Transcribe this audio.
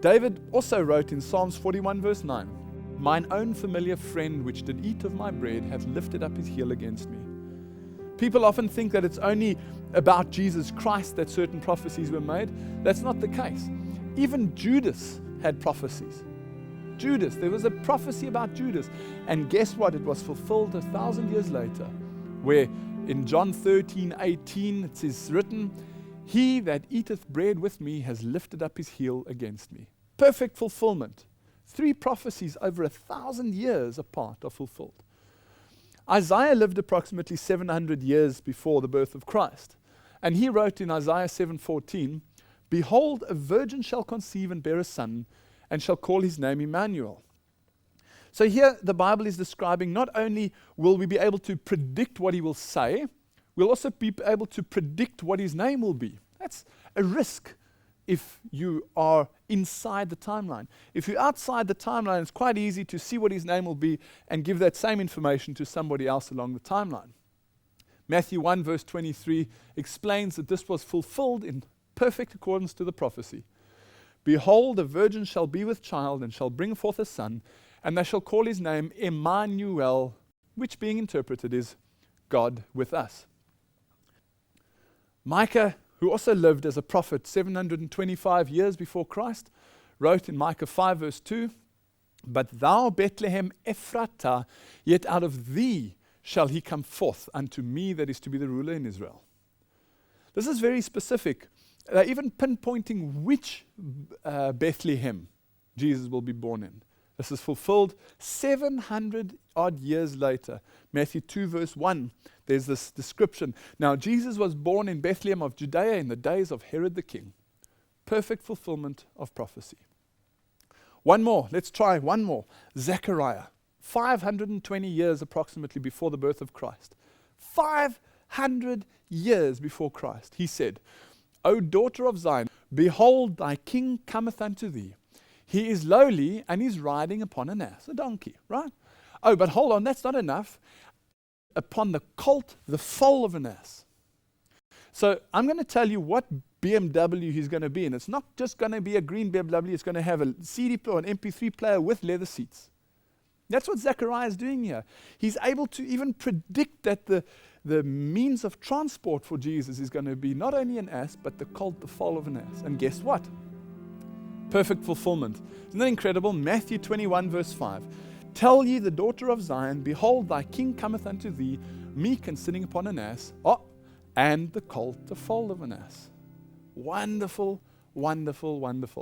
David also wrote in Psalms 41 verse 9, "Mine own familiar friend which did eat of my bread hath lifted up his heel against me." People often think that it's only about Jesus Christ that certain prophecies were made. That's not the case. Even Judas had prophecies. Judas, there was a prophecy about Judas. And guess what? It was fulfilled 1,000 years later, where in John 13:18 it is written, "He that eateth bread with me has lifted up his heel against me." Perfect fulfillment. 3 prophecies over 1,000 years apart are fulfilled. Isaiah lived approximately 700 years before the birth of Christ. And he wrote in Isaiah 7:14, "Behold, a virgin shall conceive and bear a son, and shall call his name Emmanuel." So here the Bible is describing not only will we be able to predict what he will say, we'll also be able to predict what his name will be. That's a risk if you are inside the timeline. If you're outside the timeline, it's quite easy to see what his name will be and give that same information to somebody else along the timeline. Matthew 1 verse 23 explains that this was fulfilled in perfect accordance to the prophecy. "Behold, a virgin shall be with child and shall bring forth a son, and they shall call his name Emmanuel," which being interpreted is God with us. Micah, who also lived as a prophet 725 years before Christ, wrote in Micah 5 verse 2, "But thou, Bethlehem Ephratah, yet out of thee shall he come forth unto me that is to be the ruler in Israel." This is very specific. Even pinpointing which Bethlehem Jesus will be born in. This is fulfilled 700 odd years later. Matthew 2 verse 1, there's this description. "Now Jesus was born in Bethlehem of Judea in the days of Herod the king." Perfect fulfillment of prophecy. One more, let's try one more. Zechariah, 520 years approximately before the birth of Christ. 500 years before Christ, he said, "O daughter of Zion, behold thy king cometh unto thee. He is lowly and is riding upon an ass," a donkey, right? Oh, but hold on, that's not enough. "Upon the colt, the foal of an ass." So I'm going to tell you what BMW he's going to be in. It's not just going to be a green BMW, it's going to have a CD player, an MP3 player with leather seats. That's what Zechariah is doing here. He's able to even predict that the means of transport for Jesus is going to be not only an ass, but the colt, the foal of an ass. And guess what? Perfect fulfillment. Isn't that incredible? Matthew 21 verse 5. "Tell ye the daughter of Zion, behold thy king cometh unto thee, meek and sitting upon an ass, and the colt, the foal of an ass." Wonderful, wonderful, wonderful.